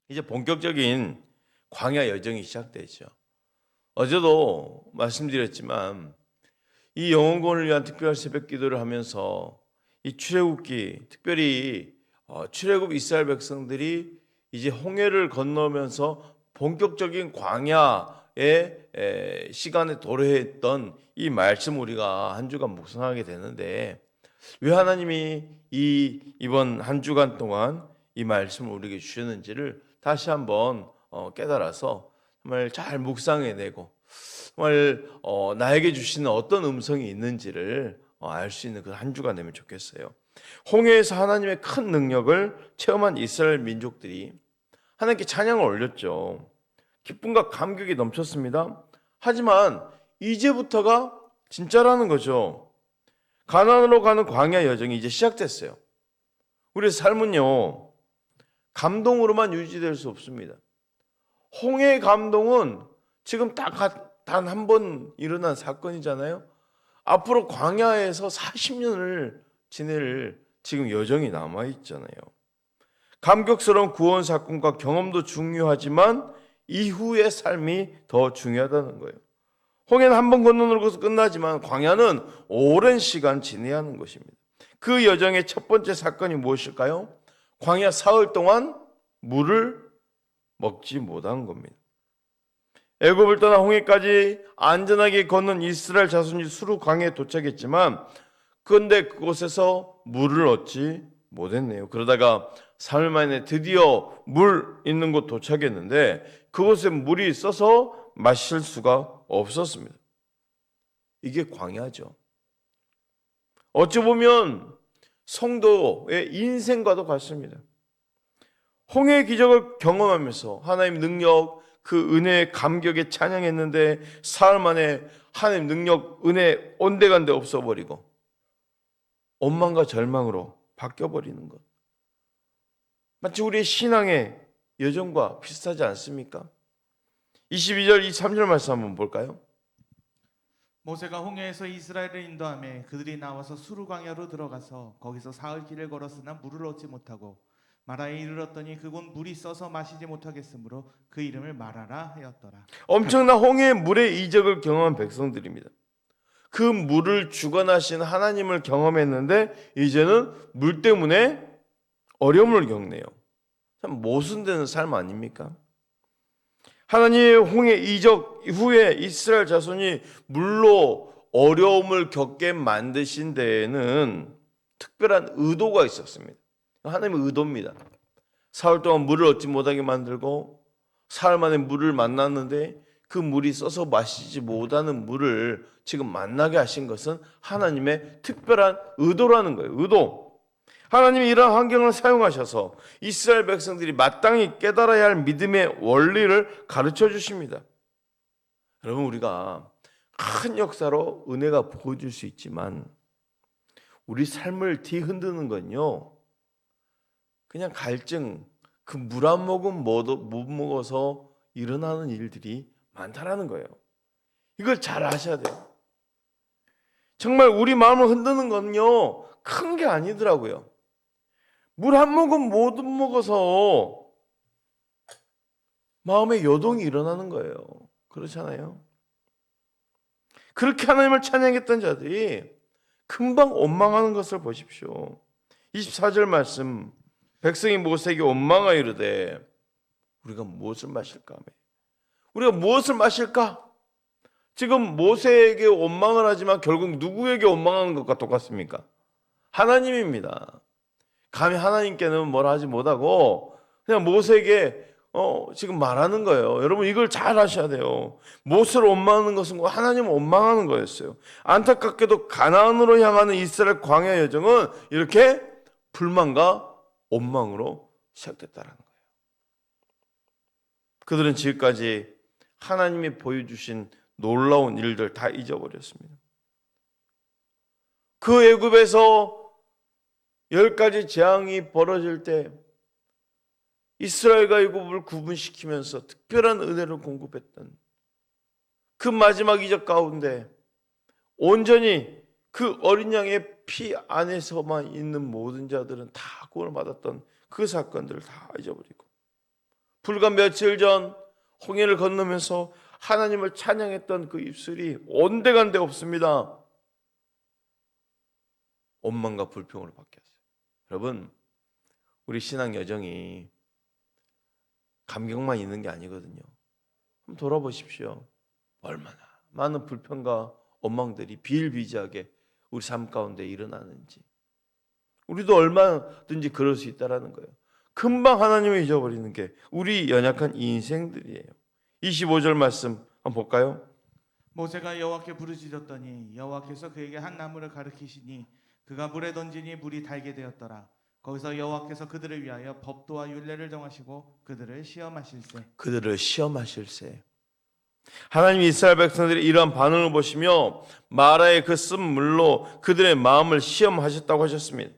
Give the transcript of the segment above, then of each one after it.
이제 본격적인 광야 여정이 시작되죠. 어제도 말씀드렸지만 이 영혼권을 위한 특별한 새벽 기도를 하면서 이 출애굽기, 특별히 출애굽 이스라엘 백성들이 이제 홍해를 건너면서 본격적인 광야의 시간에 도래했던 이 말씀 우리가 한 주간 묵상하게 되는데, 왜 하나님이 이번 한 주간 동안 이 말씀을 우리에게 주셨는지를 다시 한번 깨달아서 정말 잘 묵상해내고 정말 나에게 주시는 어떤 음성이 있는지를 알 수 있는 그 한 주가 되면 좋겠어요. 홍해에서 하나님의 큰 능력을 체험한 이스라엘 민족들이 하나님께 찬양을 올렸죠. 기쁨과 감격이 넘쳤습니다. 하지만 이제부터가 진짜라는 거죠. 가나안으로 가는 광야 여정이 이제 시작됐어요. 우리의 삶은요, 감동으로만 유지될 수 없습니다. 홍해의 감동은 지금 딱 단 한 번 일어난 사건이잖아요. 앞으로 광야에서 40년을 지낼 지금 여정이 남아있잖아요. 감격스러운 구원 사건과 경험도 중요하지만 이후의 삶이 더 중요하다는 거예요. 홍해는 한 번 건너는 것으로 끝나지만 광야는 오랜 시간 지내야 하는 것입니다. 그 여정의 첫 번째 사건이 무엇일까요? 광야 사흘 동안 물을 먹지 못한 겁니다. 애굽을 떠나 홍해까지 안전하게 건넌 이스라엘 자손이 수르 광야에 도착했지만 그런데 그곳에서 물을 얻지 못했네요. 그러다가 3일 만에 드디어 물 있는 곳 도착했는데 그곳에 물이 있어서 마실 수가 없었습니다. 이게 광야죠. 어찌 보면 성도의 인생과도 같습니다. 홍해의 기적을 경험하면서 하나님 능력, 그 은혜의 감격에 찬양했는데 사흘 만에 하나님 능력, 은혜 온데간데 없어버리고 원망과 절망으로 바뀌어버리는 것. 마치 우리의 신앙의 여정과 비슷하지 않습니까? 22절, 23절 말씀 한번 볼까요? 모세가 홍해에서 이스라엘을 인도하며 그들이 나와서 수르 광야로 들어가서 거기서 사흘 길을 걸었으나 물을 얻지 못하고 마라에 이르렀더니 그곳 물이 써서 마시지 못하겠으므로 그 이름을 마라라 하였더라. 엄청난 홍해의 물의 이적을 경험한 백성들입니다. 그 물을 주관하신 하나님을 경험했는데 이제는 물 때문에 어려움을 겪네요. 참 모순되는 삶 아닙니까? 하나님의 홍해 이적 이후에 이스라엘 자손이 물로 어려움을 겪게 만드신 데에는 특별한 의도가 있었습니다. 하나님의 의도입니다. 사흘 동안 물을 얻지 못하게 만들고 사흘 만에 물을 만났는데 그 물이 써서 마시지 못하는 물을 지금 만나게 하신 것은 하나님의 특별한 의도라는 거예요. 의도. 하나님이 이러한 환경을 사용하셔서 이스라엘 백성들이 마땅히 깨달아야 할 믿음의 원리를 가르쳐 주십니다. 여러분, 우리가 큰 역사로 은혜가 보여줄 수 있지만 우리 삶을 뒤흔드는 건요, 그냥 갈증, 그 물 한 모금 못 먹어서 일어나는 일들이 많다라는 거예요. 이걸 잘 아셔야 돼요. 정말 우리 마음을 흔드는 건요, 큰 게 아니더라고요. 물 한 모금 못 먹어서 마음에 요동이 일어나는 거예요. 그렇잖아요. 그렇게 하나님을 찬양했던 자들이 금방 원망하는 것을 보십시오. 24절 말씀, 백성이 모세에게 원망하여 이르되 우리가 무엇을 마실까? 우리가 무엇을 마실까? 지금 모세에게 원망을 하지만 결국 누구에게 원망하는 것과 똑같습니까? 하나님입니다. 감히 하나님께는 뭘 하지 못하고 그냥 모세에게 지금 말하는 거예요. 여러분, 이걸 잘 아셔야 돼요. 모세를 원망하는 것은 하나님을 원망하는 거였어요. 안타깝게도 가나안으로 향하는 이스라엘 광야 여정은 이렇게 불만과 원망으로 시작됐다는 거예요. 그들은 지금까지 하나님이 보여주신 놀라운 일들 다 잊어버렸습니다. 그 애굽에서 10가지 재앙이 벌어질 때 이스라엘과 애굽을 구분시키면서 특별한 은혜를 공급했던 그 마지막 이적 가운데 온전히 그 어린 양의 피 안에서만 있는 모든 자들은 다 구원을 받았던 그 사건들을 다 잊어버리고 불과 며칠 전 홍해를 건너면서 하나님을 찬양했던 그 입술이 온데간데 없습니다. 원망과 불평으로 바뀌었어요. 여러분, 우리 신앙 여정이 감격만 있는 게 아니거든요. 한번 돌아보십시오. 얼마나 많은 불평과 원망들이 비일비재하게 우리 삶 가운데 일어나는지. 우리도 얼마든지 그럴 수 있다라는 거예요. 금방 하나님을 잊어버리는 게 우리 연약한 인생들이에요. 25절 말씀 한번 볼까요? 모세가 여호와께 부르짖었더니 여호와께서 그에게 한 나무를 가르치시니 그가 물에 던지니 물이 달게 되었더라. 거기서 여호와께서 그들을 위하여 법도와 율례를 정하시고 그들을 시험하실세. 하나님 이스라엘 백성들이 이러한 반응을 보시며 마라의 그 쓴 물로 그들의 마음을 시험하셨다고 하셨습니다.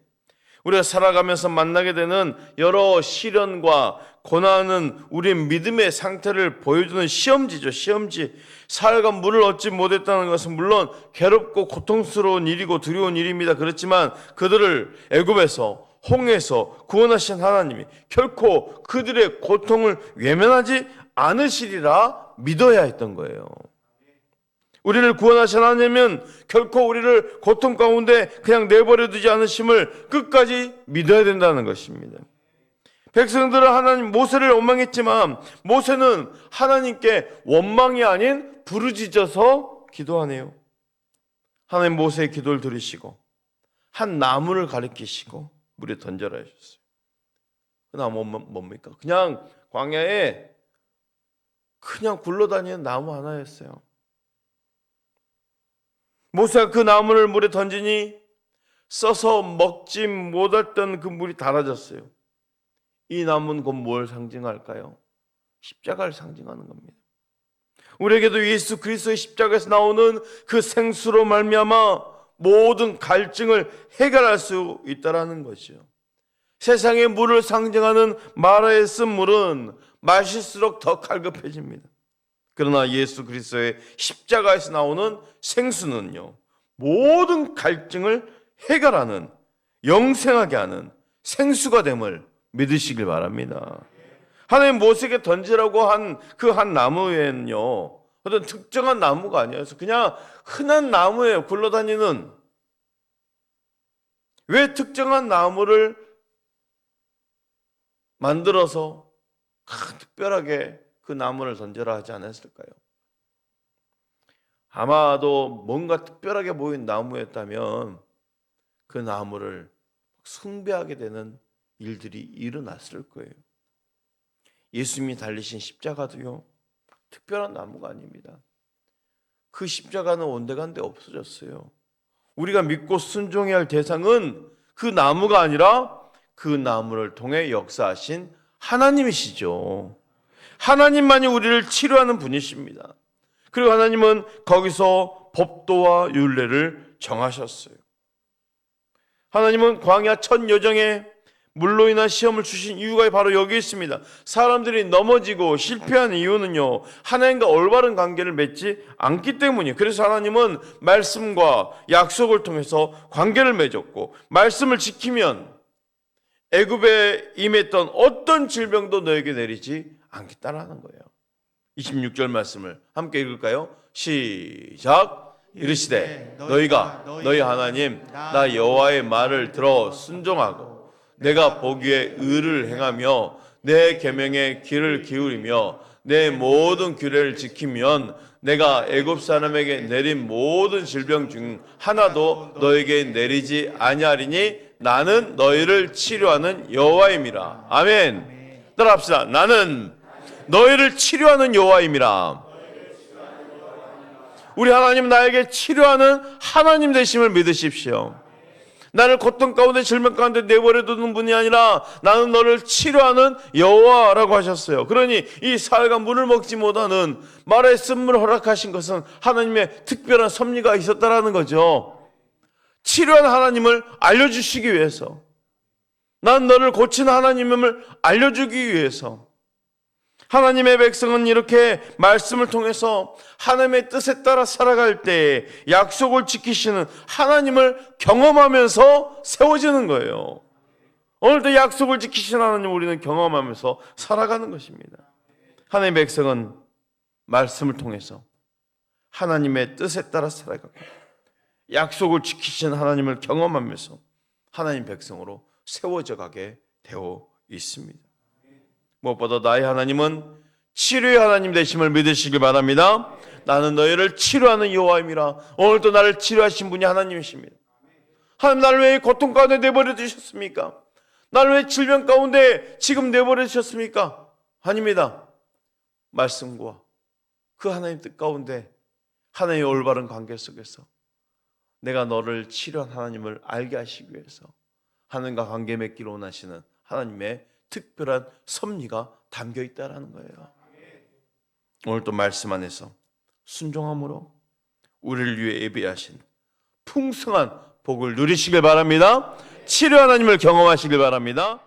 우리가 살아가면서 만나게 되는 여러 시련과 고난은 우리의 믿음의 상태를 보여주는 시험지죠. 시험지. 사흘간 물을 얻지 못했다는 것은 물론 괴롭고 고통스러운 일이고 두려운 일입니다. 그렇지만 그들을 애굽에서 홍해에서 구원하신 하나님이 결코 그들의 고통을 외면하지 않으시리라 믿어야 했던 거예요. 우리를 구원하신 하나님은 결코 우리를 고통 가운데 그냥 내버려 두지 않으심을 끝까지 믿어야 된다는 것입니다. 백성들은 하나님 모세를 원망했지만 모세는 하나님께 원망이 아닌 부르짖어서 기도하네요. 하나님 모세의 기도를 들으시고 한 나무를 가리키시고 물에 던져라 하셨어요. 그 나무는 뭡니까? 그냥 광야에 그냥 굴러다니는 나무 하나였어요. 모세가 그 나무를 물에 던지니 써서 먹지 못했던 그 물이 달아졌어요. 이 나무는 곧 뭘 상징할까요? 십자가를 상징하는 겁니다. 우리에게도 예수 그리스도의 십자가에서 나오는 그 생수로 말미암아 모든 갈증을 해결할 수 있다라는 것이죠. 세상의 물을 상징하는 마라의 쓴 물은 마실수록 더 갈급해집니다. 그러나 예수 그리스도의 십자가에서 나오는 생수는요, 모든 갈증을 해결하는, 영생하게 하는 생수가 됨을 믿으시길 바랍니다. 하나님 모세에게 던지라고 한 그 한 나무에는요, 어떤 특정한 나무가 아니어서 그냥 흔한 나무에 굴러다니는, 왜 특정한 나무를 만들어서 특별하게 그 나무를 던져라 하지 않았을까요? 아마도 뭔가 특별하게 보인 나무였다면 그 나무를 숭배하게 되는 일들이 일어났을 거예요. 예수님이 달리신 십자가도요, 특별한 나무가 아닙니다. 그 십자가는 온데간데 없어졌어요. 우리가 믿고 순종해야 할 대상은 그 나무가 아니라 그 나무를 통해 역사하신 하나님이시죠. 하나님만이 우리를 치료하는 분이십니다. 그리고 하나님은 거기서 법도와 율례를 정하셨어요. 하나님은 광야 첫 여정에 물로 인한 시험을 주신 이유가 바로 여기 있습니다. 사람들이 넘어지고 실패하는 이유는요, 하나님과 올바른 관계를 맺지 않기 때문이에요. 그래서 하나님은 말씀과 약속을 통해서 관계를 맺었고, 말씀을 지키면 애굽에 임했던 어떤 질병도 너에게 내리지 않겠다라는 거예요. 26절 말씀을 함께 읽을까요? 시작. 이르시되 너희가 너희 하나님 나 여호와의 말을 들어 순종하고 내가 보기에 의를 행하며 내 계명에 귀를 기울이며 내 모든 규례를 지키면 내가 애굽 사람에게 내린 모든 질병 중 하나도 너에게 내리지 아니하리니 나는 너희를 치료하는 여호와임이라. 아멘. 따라합시다. 나는 너희를 치료하는 여호와임이라. 우리 하나님 나에게 치료하는 하나님 되심을 믿으십시오. 나를 고통 가운데 질병 가운데 내버려 두는 분이 아니라 나는 너를 치료하는 여호와라고 하셨어요. 그러니 이 사흘간 물을 먹지 못하는 마라의 쓴물을 허락하신 것은 하나님의 특별한 섭리가 있었다라는 거죠. 치료하는 하나님을 알려주시기 위해서, 난 너를 고치는 하나님임을 알려주기 위해서, 하나님의 백성은 이렇게 말씀을 통해서 하나님의 뜻에 따라 살아갈 때 약속을 지키시는 하나님을 경험하면서 세워지는 거예요. 오늘도 약속을 지키신 하나님 우리는 경험하면서 살아가는 것입니다. 하나님의 백성은 말씀을 통해서 하나님의 뜻에 따라 살아가고 약속을 지키신 하나님을 경험하면서 하나님 백성으로 세워져 가게 되어 있습니다. 무엇보다 나의 하나님은 치료의 하나님 되심을 믿으시길 바랍니다. 나는 너희를 치료하는 여호와임이라. 오늘도 나를 치료하신 분이 하나님이십니다. 하나님, 나를 왜 고통 가운데 내버려 두셨습니까? 나를 왜 질병 가운데 지금 내버려 두셨습니까? 아닙니다. 말씀과 그 하나님 뜻 가운데 하나님의 올바른 관계 속에서 내가 너를 치료한 하나님을 알게 하시기 위해서 하나님과 관계 맺기를 원하시는 하나님의 특별한 섭리가 담겨 있다라는 거예요. 오늘 또 말씀 안에서 순종함으로 우리를 위해 예비하신 풍성한 복을 누리시길 바랍니다. 치료 하나님을 경험하시길 바랍니다.